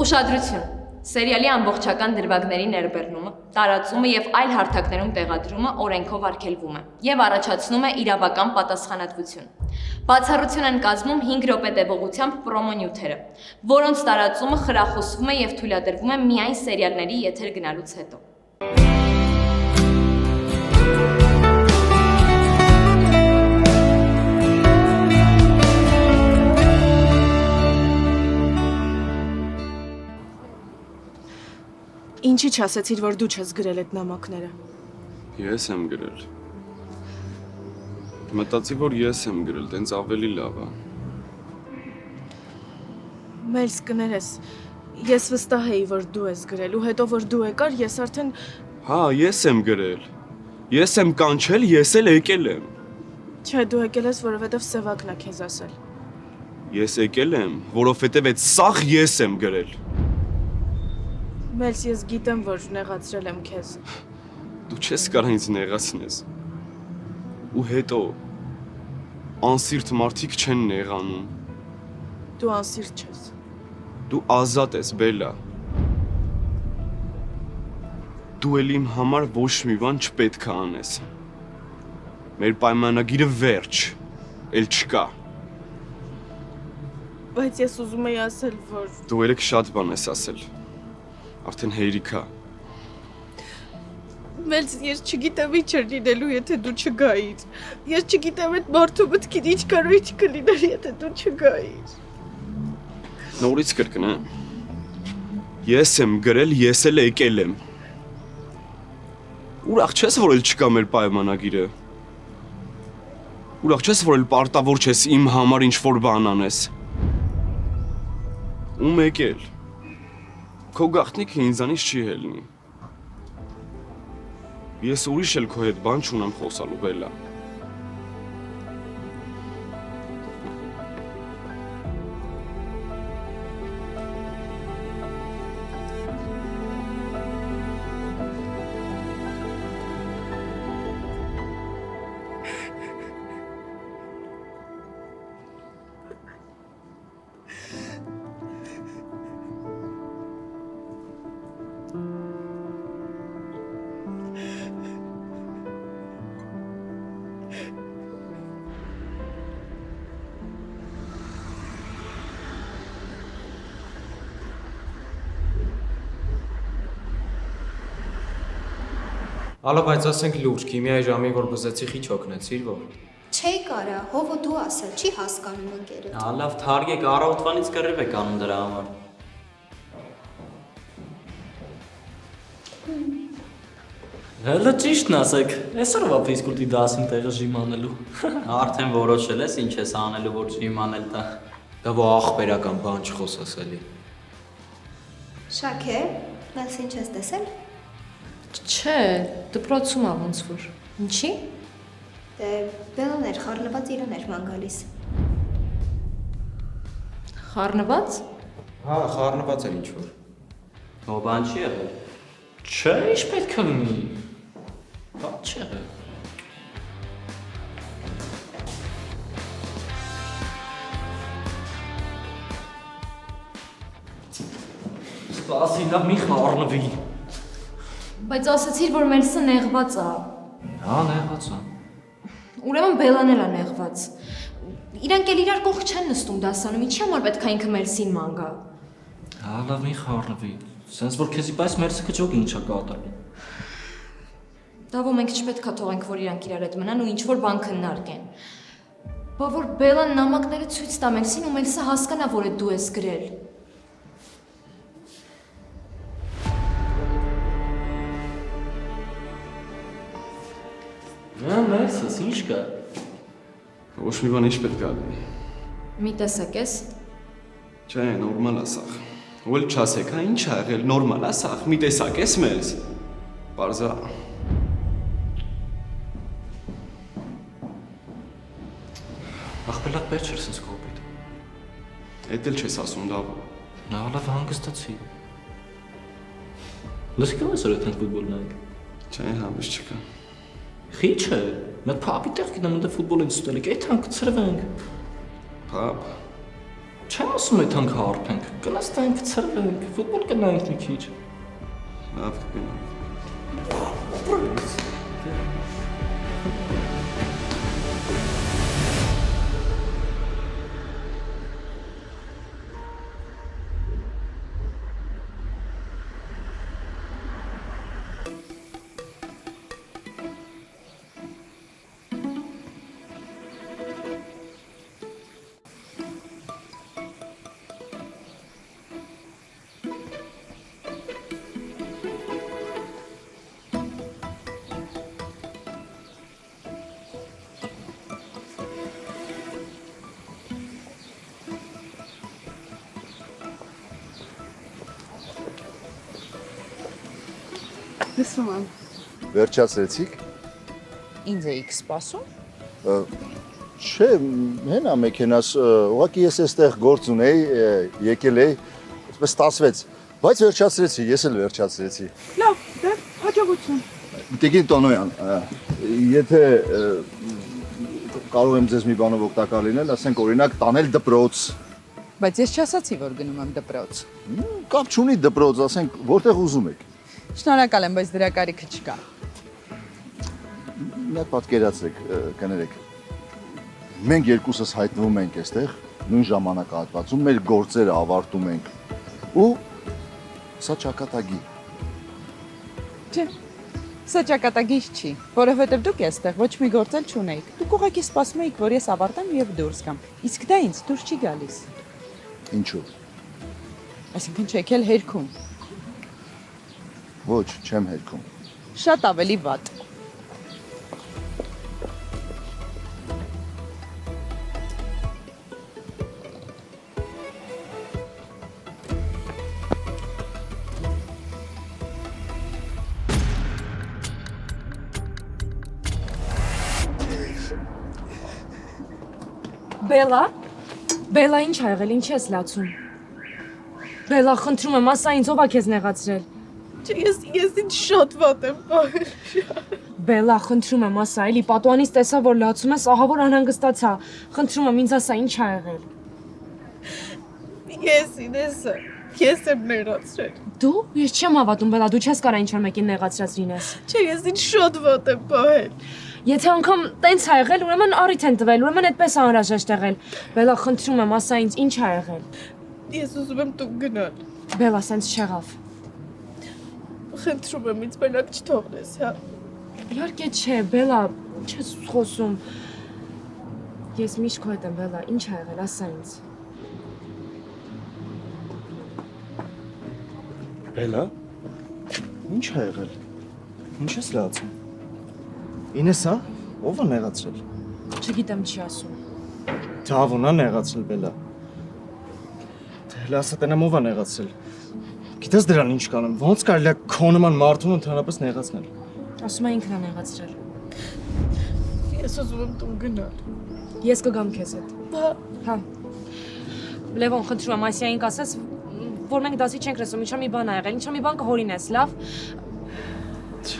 Ուշադրություն։ Սերիալի ամբողջական դրվագների ներբեռնումը, տարածումը եւ այլ հարթակներում տեղադրումը օրենքով արգելվում է եւ առաջացնում է իրավական պատասխանատվություն։ Բացառություն են կազմում 5 րոպե տևողությամբ պրոմոնյութերը, որոնց տարածումը խրախուսվում է եւ թույլատրվում է միայն սերիալների եթեր գնալուց հետո։ Ինչի՞ չասեցիր, որ դու չես գրել այդ նամակները։ Ես եմ գրել։ Մտածի, որ ես եմ գրել, տենց ավելի լավ է։ Մելս կներես, ես վստահ էի, որ դու ես գրել, ու հետո որ դու եկար, ես արդեն… Հա, ես եմ գրել։ Ես եմ կանչել, ես էլ եկել եմ։ Չէ, դու եկել ես, որովհետև Սևակն է քեզ ասել։ Ես եկել եմ, որովհետև այդ սաղ ես եմ գրել։ Մելս, ես գիտեմ, որ նեղացրել եմ քեզ։ Դու չես կարող ինձ նեղացնես։ Ու հետո անսիրտ մարդիկ չեն նեղանում։ Դու անսիրտ չես։ Դու ազատ ես, Բելլա։ Դու էլ իմ համար ոչ մի բան չպետք է անես։ Մեր պայմանագիրը վերջ, էլ չկա։ Բայց ես ուզում էի ասել, որ… Դու ելեք շատ բան ես ասել։ Արդեն հերիք է։ Մելս, ես չգիտեմ ինչ էր լինելու, եթե դու չգայիր։ Ես չգիտեմ այդ մարդու մտքին ինչ կարող կլիներ, եթե դու չգայիր։ Նորից կրկնեմ։ Ես եմ գրել, ես էլ եկել եմ։ Ուրախ չես, որ էլ չկա մեր պայմանագիրը։ Ուրախ չես, որ էլ պարտավոր չես իմ համար ինչ-որ բան անես։ Ում եկել։ Քո գաղտնիքը ինձանից չի հելնի։ Ես ուրիշ էլ քո հետ բան չունեմ խոսալու, Բելլա։ Ալո, բայց ասենք լուրջ, քիմիայի ժամին որ բզեցի խիչ օգնեցիր, որ։ Չէի կարա, հովը դու ասել, չի հասկանում ընկերը։ Լավ, թարգեք, առավոտվանից կռիվ եք անում դրա համար։ Հələ ճիշտն ասեք, այսօրվա ֆիզկուլտի դասին տեղը ժիմանելու։ Արդեն որոշել ես ինչ ես անելու, որ ժիմանել տա։ Դա ո ախպերական բան չխոսես էլի։ Շաքե, ես ինչ ես տեսել։ Չէ, դպրոցում ա ոնց որ։ Ինչի՞։ Դե բելոն էր, խառնված իրան էր ման գալիս։ Խառնված։ Հա, խառնված է ինչ-որ։ Հո բան չի եղել։ Չէ, ինչ պետք է լինի։ Բան չեղել։ Սպասի, լավ մի խառնվի։ Բայց ասացիր, որ Մելսը նեղված է։ Հա, նեղված է։ Ուրեմն Բելլան էլ է նեղված։ Իրանք էլ իրար կողք չեն նստում դասանում, ինչի՞ համար պետք է ինքը Մելսին ման գա։ Հա, լավ մի խառնվի։ Սենց որ քեզի պես մերսը կճոգի ինչա կատարի։ Դավո մենք չպետք է թողենք, որ իրանք իրար հետ մնան ու ինչ-որ բան քննարկեն։ Բա որ Բելլան նամակները ցույց տա Մելսին ու Մելսը հասկանա, որ դու ես գրել։ Հա, մերսս, ինչ կա։ Ոչ մի բան ինչ պետք է լինի։ Մի տեսակ ես։ Չէ, նորմալ է սաղ։ Ու էլ չասեք, հա ինչ ա եղել, նորմալ է սաղ, մի տեսակ ես մեզ։ Պարզա։ Ախպելակ պետք չէր սենց կոպիտ։ Էդ էլ չես ասում, Դավո։ Նա լավ հանգստացի։ Լսկում ես որ այդ ֆուտբոլ նայեք։ Չէ, հավես չկա։ Խիչ է, մեկ փապի տեղ գնամ ընդ ֆուտբոլ են ստելիք, այդ հանգ ծրվենք։ Փապ։ Չեմ ասում այդ հանք հարբենք։ Կնստենք, ցրվենք, ֆուտբոլ կնայենք մի քիչ։ Լավ կգնանք։ Լսում եմ։ Վերջացրեցիք։ Ինձ էիք սպասում։ Չէ, հենա մեքենաս, ուղղակի ես այստեղ գործ ունեի, եկել էի, այսպես ստացվեց, բայց վերջացրեցի, ես էլ վերջացրեցի։ Լավ, դե հաջողություն։ Տիկին Տոնոյան, եթե կարող եմ ձեզ մի բանով օգտակար լինել, ասենք օրինակ տանել դպրոց։ Բայց ես չասացի, որ գնում եմ դպրոց։ Կապ չունի դպրոց, ասենք որտեղ ուզում եք։ Շնորհակալ եմ, բայց դրա կարիքը չկա։ Մի հատ պատկերացրեք, կներեք։ Մենք երկուսս հայտնվում ենք այստեղ, նույն ժամանակահատվածում մեր գործերը ավարտում ենք։ Ու սա ճակատագի։ Չէ։ Սա ճակատագիր չի, որովհետև դուք այստեղ ոչ մի գործ էլ չունեիք։ Դուք ուղղակի սպասում էիք, որ ես ավարտեմ եւ դուրս գամ։ Իսկ դա ինձ դուրս չի գալիս։ Ինչու։ Այսինքն չեք էլ հերքում։ Ոչ, չեմ հերքում։ Շատ ավելի վատ։ Բելա, ինչ ա եղել, ինչ ես լացում։ Բելա, խնդրում եմ, ասա ինձ ով ա քեզ նեղացրել։ Չէ, ես ինձ շատ վատ եմ պահել։ Բելա, խնդրում եմ, ասա, էլի պատուանից տեսա, որ լացում ես, ահա որ անհանգստացա։ Խնդրում եմ, ինձ ասա, ինչ ա եղել։ Ինեսը, ես եմ նեղացրել։ Դու? Ես չեմ հավատում, Բելա, դու չես կարա ինչ-որ մեկին նեղացրած լինես։ Չէ, ես ինձ շատ վատ եմ պահել։ Եթե անգամ տենց ա եղել, ուրեմն առիթ են տվել, ուրեմն այդպես ա անհրաժեշտ եղել։ Բելա, խնդրում եմ, ասա ինձ, ինչ ա եղել։ Ես ուզում եմ տուն գնալ։ Բելա, սենց չեղավ։ Խնդրում եմ ինձ մենակ չթողնես, հա։ Իհարկե չէ, Բելա, չես խոսում։ Ես միշտ քո հետ եմ, Բելա, ինչ ա եղել, ասա ինձ։ Բելա, ինչ ա եղել։ Ինչ ես լացում։ Ինեսա, ով է նեղացրել։ Չգիտեմ չի ասում։ Դավուն է նեղացրել Բելա։ Դե ասա տենամ ով է նեղացրել։ Գիտես դրան ինչ կանեմ, ոնց կարելի է քո նման մարդուն ընդհանրապես նեղացնել։ Ասում է ինքն է նեղացրել։ Ես ուզում եմ տուն գնալ։ Ես կգամ քեզ հետ։ Հա։ Լևոն, խնդրում եմ, Ասիային կասես, որ մենք դասի չենք լսում, ինչա մի բան ա եղել, ինչա մի բան կհորինես, լավ։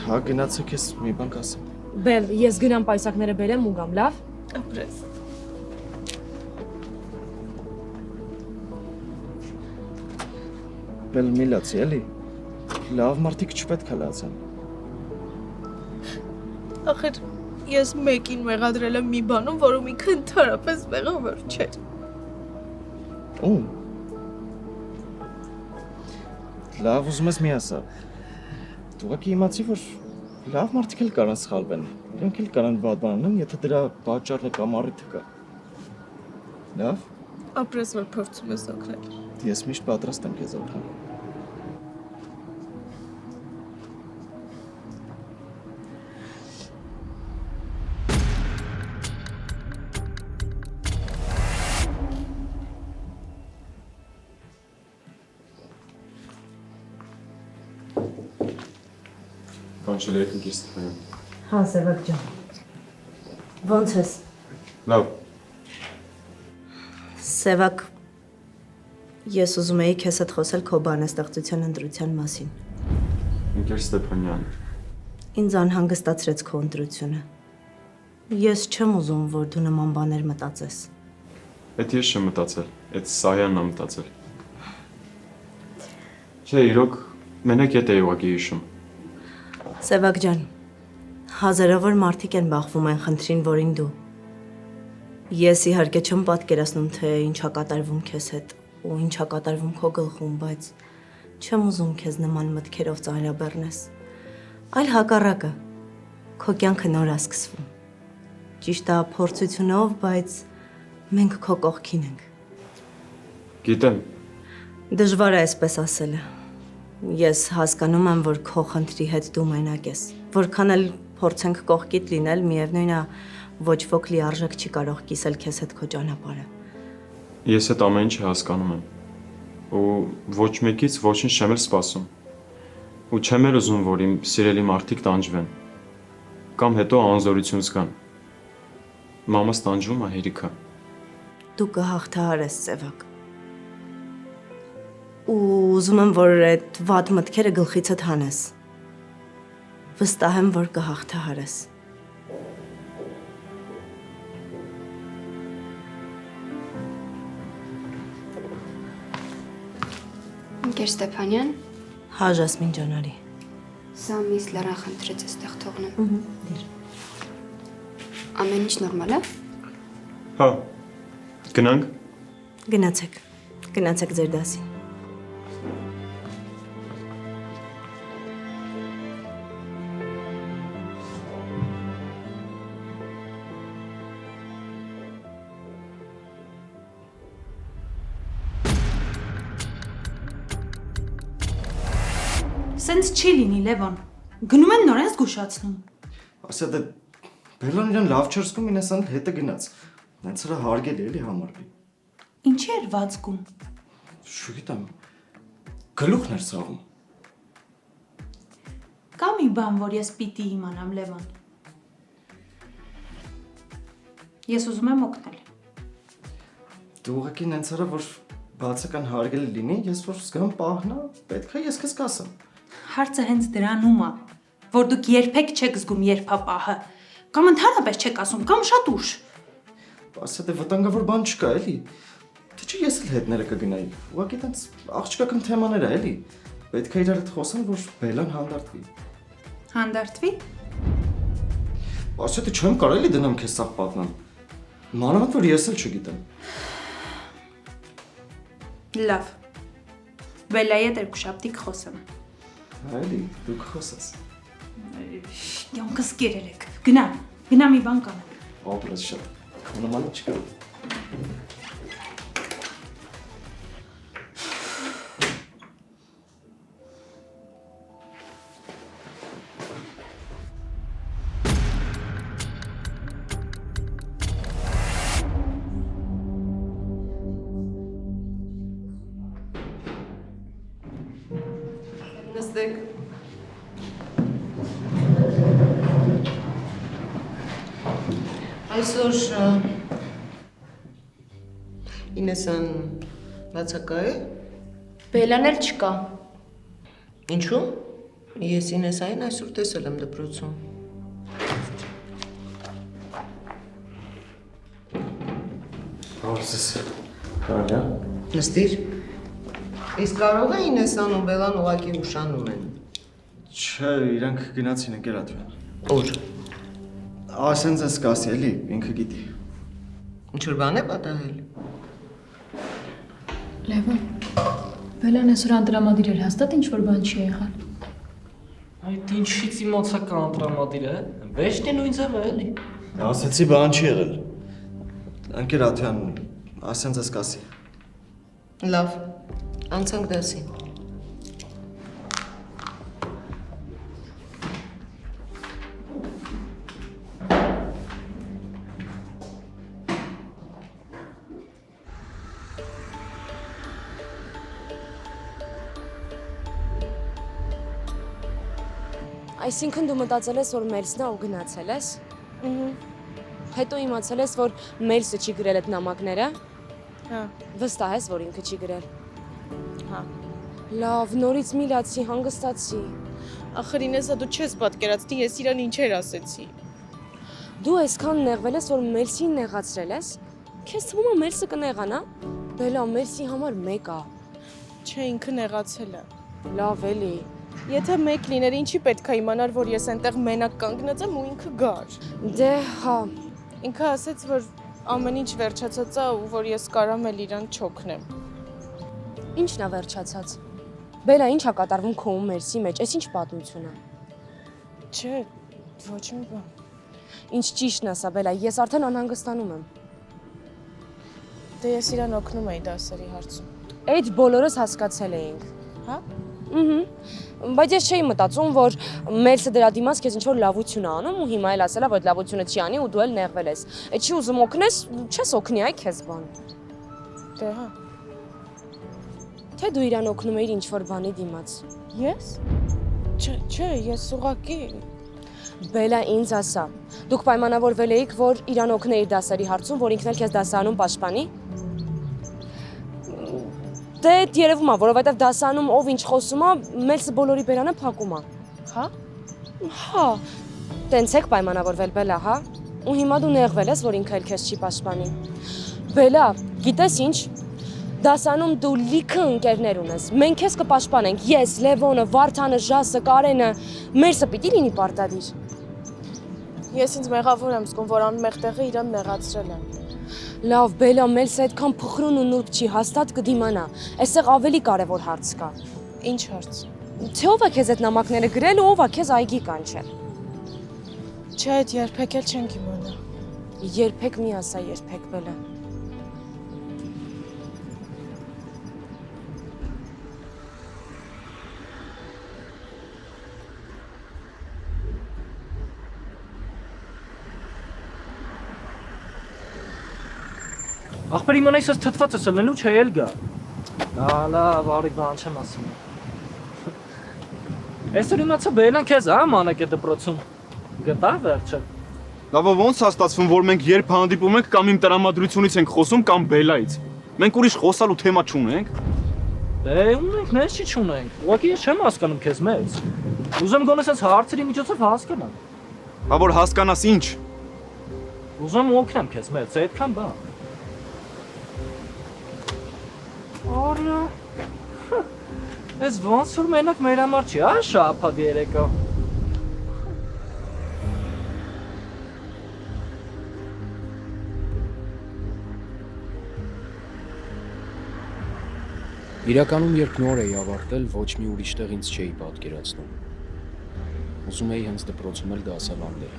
Հա, գնացեք ես մի բան կասեմ։ Բել, ես գնամ պայսակները բերեմ ու գամ, լավ։ Ապրես։ Բել մի լացի, էլի։ Լավ մարդիկ չպետք է լացեն։ Ախր ես մեկին մեղադրել եմ մի բանում, որում ինքը ընդհանրապես մեղավոր չէր։ Ում։ Լավ ուզում ես մի ասա։ Դու եկի իմացի, որ լավ մարդիկ էլ կարան սխալվեն։ Իրենք էլ կարան վատ բան անեն, եթե դրա պատճառը կամ առիթը կա։ Լավ։ Ապրես որ փորձում ես օգնել։ Ես միշտ պատրաստ եմ քեզ օգնել։ Կանչել եք Ստեփանյան։ Հա, Սևակ ջան։ Ոնց ես։ Լավ։ Սևակ, ես ուզում էի քեզ հետ խոսել քո բանաստեղծության ընտրության մասին։ Ընկեր Ստեփանյան։ Ինձ անհանգստացրեց քո ընտրությունը։ Ես չեմ ուզում, որ դու նման բաներ մտածես։ Այդ ես չեմ մտածել, այդ Սայանն է մտածել։ Չէ, իրոք մենակ ետ էի ուղղակի հիշում։ Սևակ ջան, հազարավոր մարդիկ են բախվում այն խնդրին, որին դու։ Ես իհարկե չեմ պատկերացնում, թե ինչա կատարվում քեզ հետ ու ինչա կատարվում քո գլխում, բայց չեմ ուզում քեզ նման մտքերով ծայրաբեռնես։ Այլ հակառակը, քո կյանքը նոր է սկսվում։ Ճիշտ է, փորձությունով, բայց մենք քո կողքին ենք։ Գիտեմ, Դժվար է այսպես ասելը։ Ես հասկանում եմ, որ քո խնդրի հետ դու մենակ ես։ Որքան էլ փորձենք կողքիդ լինել, միևնույն է, ոչ ոք լիարժեք չի կարող կիսել քեզ հետ քո ճանապարհը։ ես այդ ամեն ինչը հասկանում եմ։ Ու ոչ մեկից ոչինչ չեմ էլ սպասում։ Ու չեմ էլ ուզում, որ իմ սիրելի մարդիկ տանջվեն։ Կամ հետո անզորություն զգան։ Մամաս տանջվում է հերիքա։ Դու կհաղթահարես, Սևակ։ Ու ուզում եմ, որ այդ վատ մտքերը գլխիցդ հանես։ Վստահ եմ, որ կհաղթահարես։ Ընկեր Ստեփանյան, Հա, Ժասմին ջան, արի։ սա միս Լարան խնդրեց այստեղ թողնեմ։ Ամեն ինչ նորմալ է։ Հա, գնանք։ Գնացեք ձեր դասին։ Սենց չի լինի, Լևոն։ Գնում են նորեն զգուշացնում։ Ասա դե Բելան իրան լավ չէր զգում, ինեսան հետը գնաց։ Նենց հրա հարգելի էլի համարվի։ Ինչի էր վազգում։ Չգիտեմ։ Գլուխն էր ցավում։ Կա մի բան, որ ես պիտի իմանամ, Լևոն։ Ես ուզում եմ օգնել։ Դու ուղղակի նենց հրա որ բացական հարգելի լինի, ես որ զգամ պահնա, պետք է ես քեզ կասեմ։ Հարցը հենց դրանում է, որ դուք երբեք չեք զգում երբապահը, կամ ընդհանրապես չեք ասում, կամ շատ ուշ։ Ասա դե վտանգավոր բան չկա, էլի։ Թե չի ես էլ հետները կգնայի։ Ուղղակի տենց աղջկական թեմաներ է, էլի։ Պետք է իրար հետ խոսան, որ Բելան հանդարտվի։ Հանդարտվի։ Ասա դե չեմ կարող էլի դնամ քեզ սաղ պատնամ։ Մանավանդ որ ես էլ չգիտեմ։ Լավ։ Բելայի հետ երկուշաբթի կխոսեմ։ Այլի, դու կխոսես։ Յոնքս կերերեք։ Գնա մի բան կանեմ։ Ապրես շատ։ Քո նմանը չկա։ Նստեք։ Այսօր Ինեսան բացակա է։ Բելան էլ չկա։ Ինչու՞։ Ես Ինեսային այսօր տեսել եմ դպրոցում։ Հարցես։ Կարա։ Նստիր։ Իսկ կարող է Ինեսան ու Բելան ուղակի ուշանում են։ Չէ, իրանք գնացին ընկերատվան։ Ուր։ Ասենց ես կասի էլի, ինքը գիտի։ Ինչ-որ բան է պատահել։ Լևոն, Բելան այսօր անտրամադիր էր, հաստատ ինչ-որ բան չի եղալ։ Այդ ինչից իմացական անտրամադիր է։ Վեշտի նույն ձևը էլի։ Ասեցի բան չի եղել։ Ընկերատվան, ասենց ես կասի։ Լավ, անցանք դասին։ Այսինքն դու մտածել ես, որ Մելսն է ու գնացել ես։ Հետո իմացել ես, որ Մելսը չի գրել այդ նամակները։ Հա։ Վստահ ես, որ ինքը չի գրել։ Հա։ Լավ, նորից մի լացի, հանգստացի։ Ախր Ինեսա, դու չես պատկերացնի, ես իրան ինչեր ասեցի։ Դու այսքան նեղվել ես, որ Մելսին նեղացրել ես։ Քեզ թվում է Մելսը կնեղանա։ Բելա, Մելսի համար մեկ է։ Չէ, ինքը նեղացել է։ Լավ էլի։ Եթե մեկ լիներ, ինչի պետք է իմանար, որ ես այնտեղ մենակ կանգնած եմ ու ինքը գար։ Դե, հա։ Ինքը ասաց, որ ամեն ինչ վերջացած է ու որ ես կարամ էլ իրան չօգնեմ։ Ինչն է վերջացած։ Բելա, ինչ է կատարվում քո ու Մելսի մեջ, այս ինչ պատմություն է։ Չէ, ոչ մի բան։ Ինչ ճիշտն է սա, Բելա, ես արդեն անհանգստանում եմ։ Դե ես իրան օգնում էի դասերի հարցում։ Այդ բոլորս հասկացել էինք։ Հա։ Բայց ես չէի մտածում, որ Մելսը դրա դիմաց քեզ ինչ-որ լավություն է անում ու հիմա էլ ասելա, որ լավությունը չի անի ու դու էլ նեղվել ես։ Այդ չի ուզում օգնես, չես օգնի այ քեզ բան։ Դե հա։ Թե դու իրան օգնում էիր ինչ-որ բանի դիմաց։ Ես։ Չէ, ես ուղղակի Բելա, ինձ ասա։ Դուք պայմանավորվել էիք, որ իրան օգնեիր դասերի հարցում, որ ինքն էլ քեզ դասարանում պաշտպանի։ Դե երևում է, որովհետև դասանում ով ինչ խոսում է, Մելսը բոլորի բերանը փակում է։ Հա։ Հա։ Տենց եք պայմանավորվել, Բելա, հա։ Ու հիմա դու նեղվել ես, որ ինքը էլ քեզ չի պաշտպանի։ Բելա, գիտես ինչ։ Դասանում դու լիքը ընկերներ ունես։ Մենք քեզ կպաշտպանենք։ Ես, Լևոնը, Վարդանը, Ժասը, Կարենը, Մելսը պիտի լինի պարտադիր։ Ես ինձ մեղավոր եմ զգում, որ անմեղ տեղը իրան նեղացրել եմ։ Լավ, Բելա, Մելսը այդքան փխրուն ու նուրբ չի, հաստատ կդիմանա։ Այստեղ ավելի կարևոր հարց կա։ Ինչ հարց։ Թե ով է քեզ այդ նամակները գրել ու ով է քեզ այգի կանչել։ Չէ, այդ երբեք էլ չենք իմանա։ Երբեք մի ասա, երբեք, Բելա։ Ախպեր իմանայս ես թթված ես ելնելու չէ էլ գա։ Լավ, արի բան չեմ ասում։ Այսօր իմացա Բելան քեզ հա մանակ է դպրոցում։ Գտա վերջը։ Լավ, ոնց է ստացվում, որ մենք երբ հանդիպում ենք կամ իմ տրամադրությունից ենք խոսում կամ Բելայից։ Մենք ուրիշ խոսալու թեմա չունենք։ Դե ունենք, մեզ չի չունենք։ Ուղղակի ես չեմ հասկանում քեզ մեզ։ Ուզում գոնե sense հարցերի միջոցով հասկանամ։ Հա որ հասկանաս ինչ։ Ուզում օգնեմ քեզ մեզ, այդքան բան։ Արյա։ Ես ոնց որ մենակ մեր համար չի, հա, շաբաթ երեկո։ Իրականում երբ նոր էի ավարտել, ոչ մի ուրիշ տեղ ինձ չէի պատկերացնում։ Ուզում էի հենց դպրոցում էլ դասավանդել։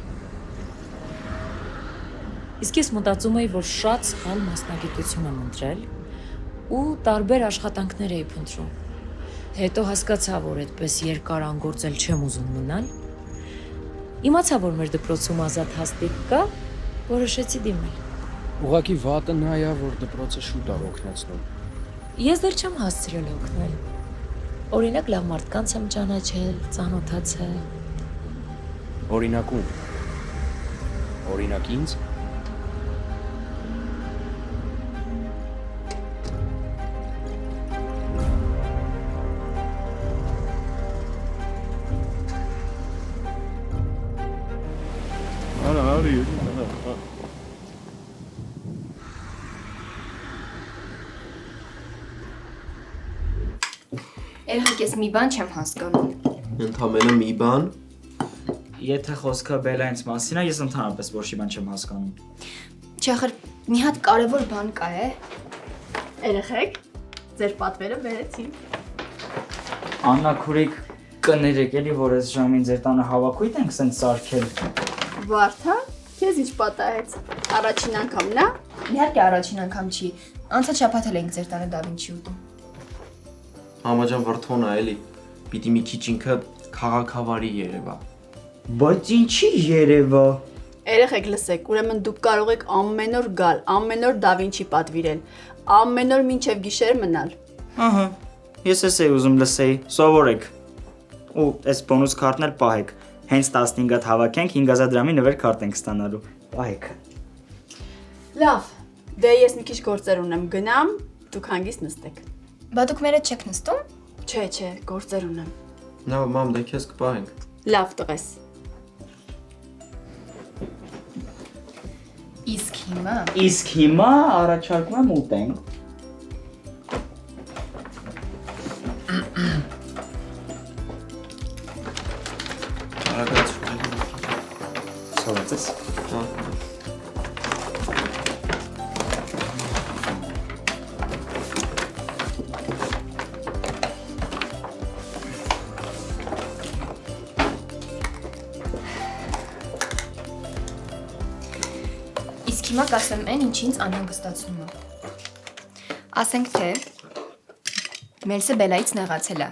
Իսկ ես մտածում էի, որ շատ սխալ մասնագիտություն եմ ընտրել ու տարբեր աշխատանքներ էի փնտրում։ Հետո հասկացա, որ այդպես երկար անգործել չեմ ուզում մնալ։ Իմացա, որ մեր դպրոցում ազատ հաստիկ կա, որոշեցի դիմել։ Ուղղակի վատը նա է, որ դպրոցը շուտ է օգնեցնում։ Ես դեռ չեմ հասցրել օգնել։ Օրինակ լավ մարդկանց եմ ճանաչել, ծանոթացել։ Օրինակ ում։ Օրինակ ինձ։ Երեխեք, ես մի բան չեմ հասկանում։ Ընդամենը մի բան։ Եթե խոսքը Բելայից մասին է, ես ընդհանրապես ոչ մի բան չեմ հասկանում։ Չախր, մի հատ կարևոր բան կա է։ Երեխեք, ձեր պատվերը բերեցին։ Աննա քուրիկ կներեք էլի, որ այս ժամին ձեր տանը հավաքույթ ենք սենց սարքել։ Վարդա, քեզ ինչ պատահեց։ Առաջին անգամն է։ Իհարկե առաջին անգամ չի։ Անցած շաբաթ էլ ենք ձեր տանը դավինչի ուտում։ Համաջան վրթոնա էլի, պիտի մի քիչ ինքը քաղաքավարի երևա։ Բայց ինչի երևա։ Երեխեք լսեք, ուրեմն դուք կարող եք ամեն օր գալ, ամեն օր դավինչի պատվիրել, ամեն օր մինչև գիշեր մնալ։ Ահա, ես էս էի ուզում լսեի, սովորեք։ Ու այս բոնուս քարտն էլ պահեք։ Հենց 15-ատ հավաքենք 5000 դրամի նվեր քարտ ենք ստանալու։ Պահեք։ Լավ, դե ես մի քիչ գործեր ունեմ, գնամ, դուք հանգիստ նստեք։ Բա դուք մեր հետ չեք նստում։ Չէ, գործեր ունեմ։ Լավ, մամ, դե քեզ կպահենք։ Լավ տղես։ Իսկ հիմա։ Իսկ հիմա առաջարկում եմ ուտենք։ Արագած։ Սովետես։ Իսկ հիմա կասեմ այն, ինչ ինձ անհանգստացնում է։ Ասենք թե Մելսը Բելայից նեղացել է։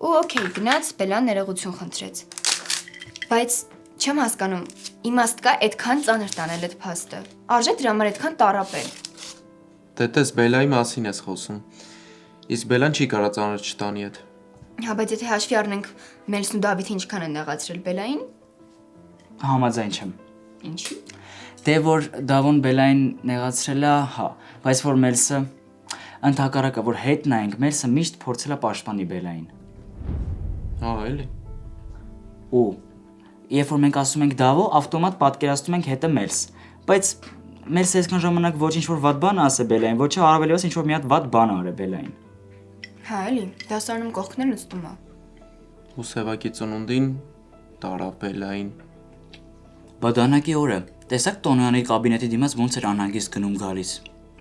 Ու օքեյ, գնաց Բելան ներողություն խնդրեց։ Բայց չեմ հասկանում, իմաստ կա այդքան ծանր տանել այդ փաստը։ Արժե դրա համար այդքան տառապել։ Դե տես Բելայի մասին ես խոսում։ Իսկ Բելան չի կարա ծանր չտանի այդ։ Հա, բայց եթե հաշվի առնենք Մելսն ու Դավիթը ինչքան են նեղացրել Բելային։ Համաձայն չեմ։ Ինչի՞։ Դե որ Դավոն Բելային նեղացրել է, հա, բայց որ Մելսը ընդհակառակը որ հետ նայենք, Մելսը միշտ փորձել է պաշտպանի Բելային։ Հա, էլի։ Ու երբ որ մենք ասում ենք Դավո, ավտոմատ պատկերացնում ենք հետը Մելս։ Բայց Մելսը այսքան ժամանակ ոչինչ որ վատ բան ասե Բելային, ոչ է առավելևս ինչ որ մի հատ վատ բան արե Բելային։ Հա, էլի, դասարանում կողքներն ուստում է։ Ու Սևակի ծնունդին տարավ Բելային։ Բադանակի օրը տեսակ Տոնոյանի կաբինետի դիմաց ոնց էր անհանգիստ գնում գալիս։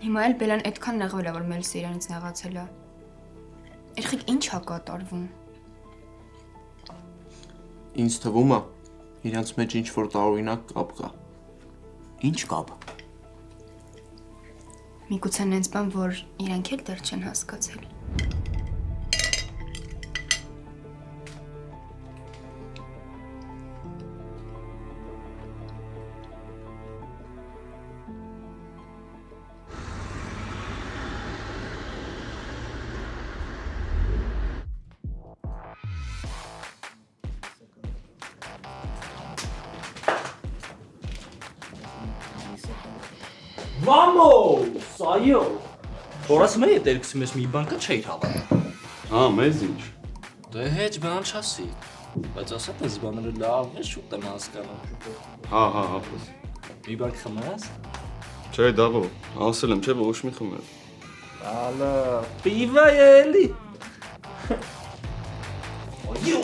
Հիմա էլ Բելան այդքան նեղվել է, որ Մելսը իրանից նեղացել է։ Երեխեք ինչ է կատարվում։ Ինձ թվում է, իրանց մեջ ինչ որ տարօրինակ կապ կա։ Ինչ կապ։ Միգուցե նենց բան, որ իրանք էլ դեռ չեն հասկացել։ Vamos, այո։ Որասում էի դերքսում ես մի բան կա չէի հավատա։ Հա, մեզ ինչ։ Դե հեչ բան չասի։ Բայց ասա դες բաները լավ է, շուտ եմ հասկանում։ Հա, հապուս։ Մի բան խմես։ Չէ, դավո, ասել եմ, չէ, ոչ մի խմել։ Ալա, պիվա էլի։ Այո։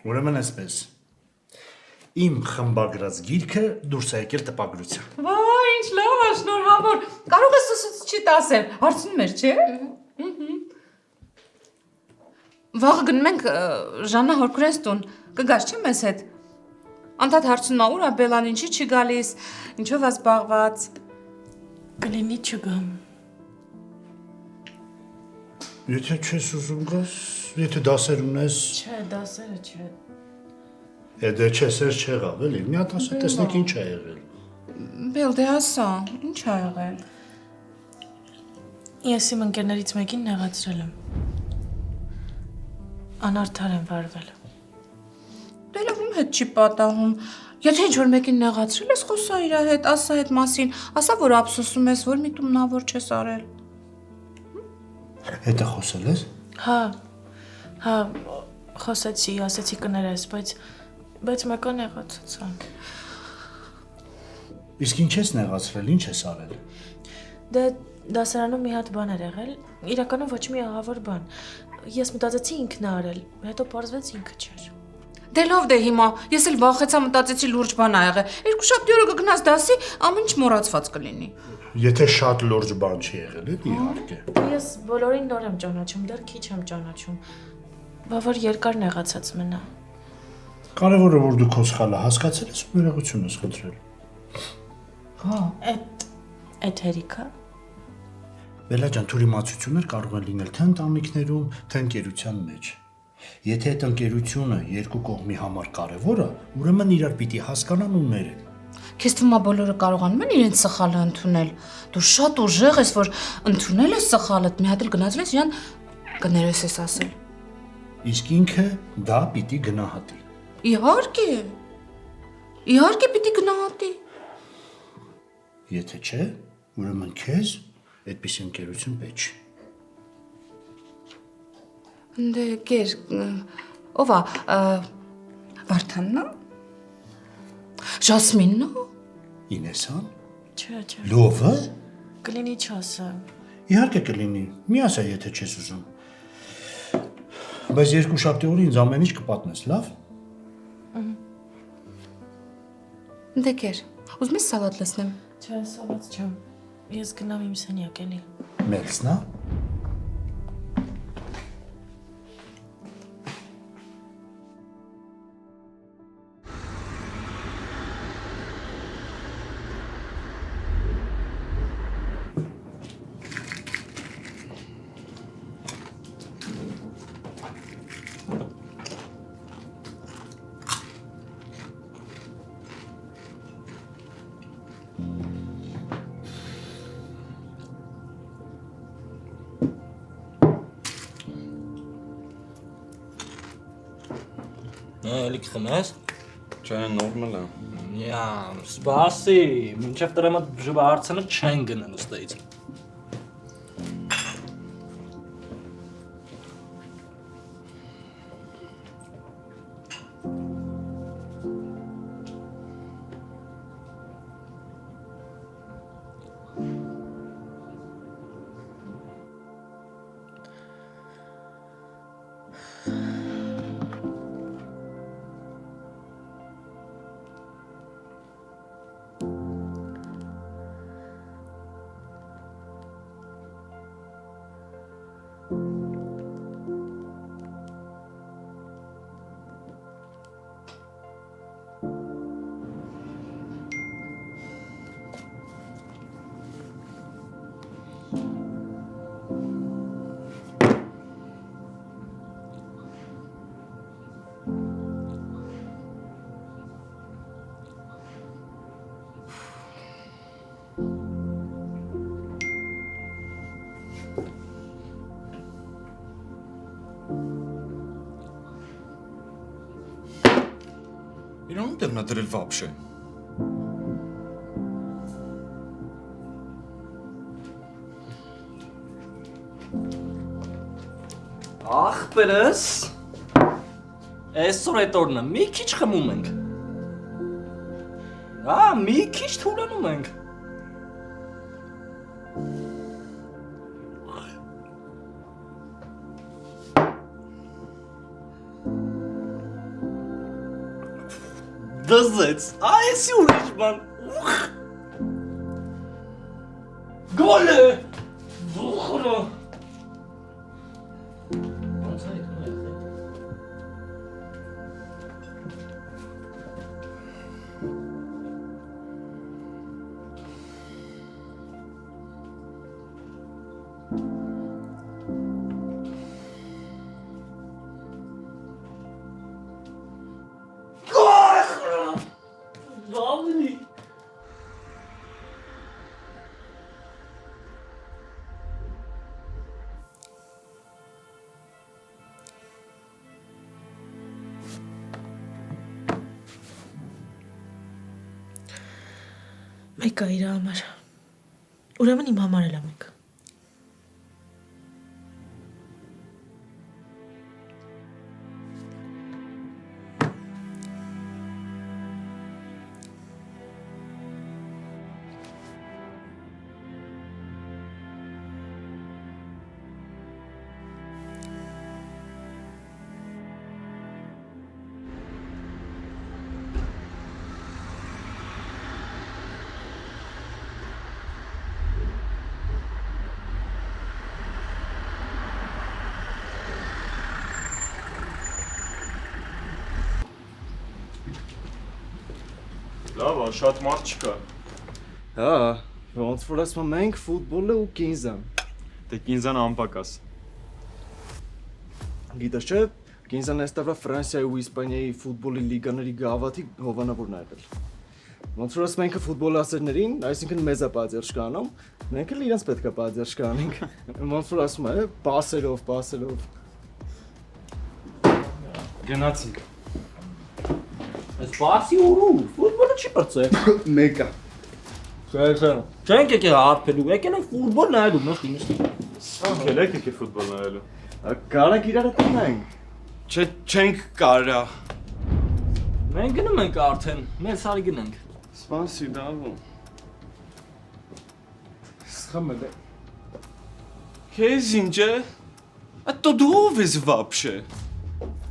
Ուրեմն այսպես։ Իմ խմբագրած գիրքը դուրս է եկել տպագրության։ Վայ, ինչ լավ է, շնորհավոր։ Կարող ես ուսուցչի տասել, հարցնում էր, չէ՞։ Վաղը գնում ենք Ժաննա Հորկրենս տուն, կգաս չէ՞ մեզ հետ։ Անդադ հարցնում է, ուր է Բելան, ինչի չի գալիս, ինչով է զբաղված։ Կլինի չգամ։ Եթե չես ուզում գաս, եթե դասեր ունես։ Չէ, դասերը չէ։ Դե չեսեր չեղավ, էլի։ Մի հատ ասա, տեսնեք ինչ է եղել։ Բել, դե ասա, ինչ ա եղել։ Ես իմ ընկերներից մեկին նեղացրել եմ։ Անարդար եմ վարվել։ Դե լավ, ում հետ չի պատահում։ Եթե ինչ-որ մեկին նեղացրել ես, խոսա իր հետ, ասա այդ մասին, ասա, որ ափսոսում ես, որ միտումնավոր չես արել։ Հետը խոսել ես։ Հա, խոսեցի, ասեցի կներես, բայց մեկը նեղացած է։ Իսկ ինչ ես նեղացրել, ինչ ես արել։ Դե դասարանում մի հատ բան էր եղել, իրականում ոչ մի ահավոր բան։ Ես մտածեցի ինքն է արել, հետո պարզվեց ինքը չէր։ Դե լավ դե հիմա, ես էլ վախեցա մտածեցի լուրջ բան ա եղել։ Երկու շաբթի օրը կգնաս դասի, ամեն ինչ մոռացված կլինի։ Եթե շատ լուրջ բան չի եղել, իհարկե։ Ես բոլորին նոր եմ ճանաչում, դեռ քիչ եմ ճանաչում։ Բավար երկար նեղացած մնա։ Կարևորը որ դու քո սխալը հասկացել ես ու ներողություն ես խնդրել։ Հա, այդ հերիքա։ Բելա ջան, թուրիմացություններ կարող են լինել թե ընտանիքներում, թե ընկերության մեջ։ Եթե այդ ընկերությունը երկու կողմի համար կարևոր է, ուրեմն իրար պիտի հասկանան ու ներեն։ Քեզ թվում է բոլորը կարողանում են իրենց սխալը ընդունել։ Դու շատ ուժեղ ես, որ ընդունել ես սխալդ, մի հատ էլ գնացել ես իրան կներես ես ասել։ Իսկ ինքը դա պիտի գնահատի։ Իհարկե։ Իհարկե պիտի գնահատի։ Եթե չէ, ուրեմն քեզ այդպիսի ընկերություն պետք չի։ Դե գեր, ով է, Վարդանն է։ Ժասմինն է։ Ինեսան։ Չէ։ Լովը։ Կլինի չասը։ Իհարկե կլինի։ Մի ասա, եթե չես ուզում։ Բայց երկուշաբթի օրը ինձ ամեն ինչ կպատնես, լավ։ Դե գեր, ուզում ես սալատ լցնեմ։ Չէ, սալատ չեմ։ Ես գնամ իմ սենյակ էլի։ Մելսնա։ Էլի կխմես։ Չէ, նորմալ է։ Սպասի, մինչև տրեմը ժվարցանը չեն գնեն ուստեից։ Իրոք դեռ նա դրել вообще։ Ախպերս։ Այսօր այդ օրն է, մի քիչ խմում ենք։ Մի քիչ թուլանում ենք։ Դզեց, այսի ուրիշ բան։ Գոլ է։ Ոխրո։ Մեկը իր համար։ Ուրեմն իմ համար էլ է մեկ։ Լավ, շատ մարդ չկա։ Հա, ոնց որ ասում մենք ֆուտբոլը ու կինզան։ Դե կինզան անպակաս։ Գիտես չէ, կինզան այստեղ Ֆրանսիայի ու Իսպանիայի ֆուտբոլի լիգաների գավաթի հովանավորն է եղել։ Ոնց որ ասում ենք ֆուտբոլ ասերներին, այսինքն մեզ է պատերժ կանում, մենք էլ իրենց պետք է պատերժ կանենք։ Ոնց որ ասում է, պասերով։ Գնացինք։ Սպասի ուրու, ֆուտբոլը չի բրծել։ Մեկա։ Չէ։ Չենք եկել հարբելու, եկել ենք ֆուտբոլ նայելու, նստի։ Եկել եք ֆուտբոլ նայելու։ Կարանք իրար տնենք։ Չէ, չենք կարա։ Մենք գնում ենք արդեն, մեր սարի գնենք։ Սպասի, դավո։ Սխամել է։ Քեզ ինչ է։ Ատո դու ով ես вообще։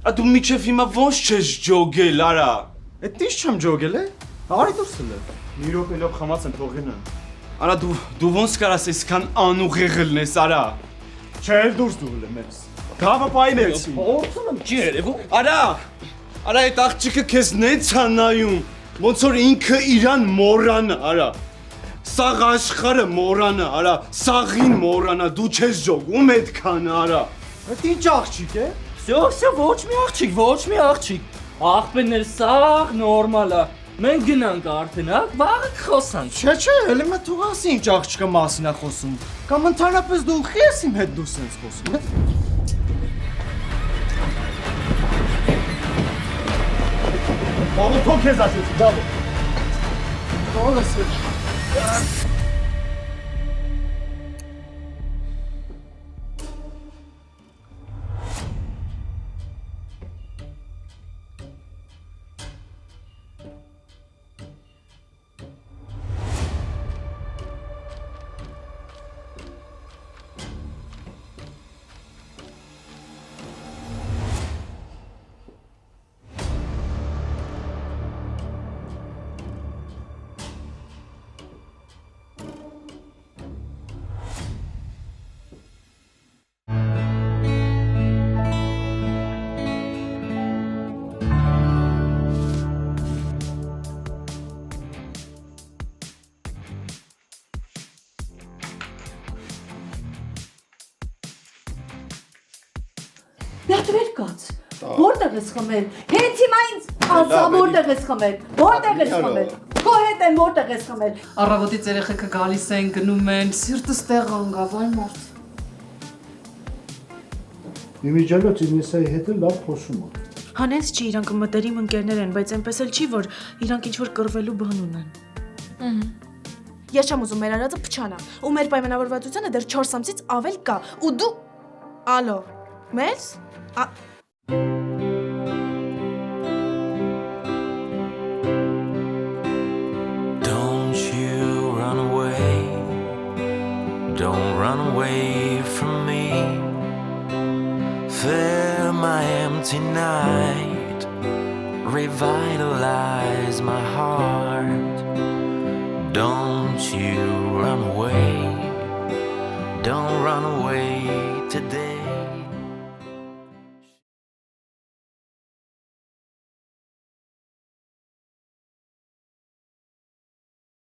Ատու միջև հիմա ոնց չես ջոգել, արա։ Էդ ինչ չեմ ջոգել է։ Արի դուրսել է։ Մի րոպեով խմած են թողինը։ Արա դու ոնց կարաս այսքան անուղեղ լնես, արա։ Չէ, դուրս դուրել է մեզ։ Դավը պայմեցի։ Փորձում եմ չի երևում։ Արա այդ աղջիկը քեզ նենց է նայում, ոնց որ ինքը իրան մոռանա, արա։ Սաղ աշխարհը մոռանա, արա, սաղին մոռանա, դու չես ջոգում այդքան, արա։ Այդ ինչ աղջիկ է։ Всё, ոչ մի աղջիկ։ Աղբերներ, սաղ նորմալ է։ Մենք գնանք արդեն, հա, վաղը կխոսանք։ Չէ, հələ մա թող ասի ինչ աղջիկը մասին է խոսում։ Կամ ընդհանրապես դու ուղի ես իմ հետ դու սենց խոսում։ Բալո թող քեզ ասեցի, դավո։ Թող ասեցի։ Դեր կաց։ Որտեղ ես խմել։ Հենց հիմա ինձ ասա որտեղ ես խմել։ Որտեղ ես խմել։ Քո հետ եմ որտեղ ես խմել։ Առավոտից երեխեքը գալիս են, գնում են, սիրտս տեղ անգավ, այ մարդ։ Իմիջիալոց Ինեսայի հետ լավ խոսում է։ Հանենց չի, իրանք մտերիմ ընկերներ են, բայց այնպես էլ չի, որ իրանք ինչ որ կռվելու բան ունեն։ Ես չեմ ուզում մեր արածը փչանա, ու մեր պայմանավորվածությունը դեռ 4 ամսից ավել կա, ու դու ալո, մեզ Don't you run away. Don't run away from me. Fill my empty night. Revitalize my heart. Don't you run away. Don't run away today.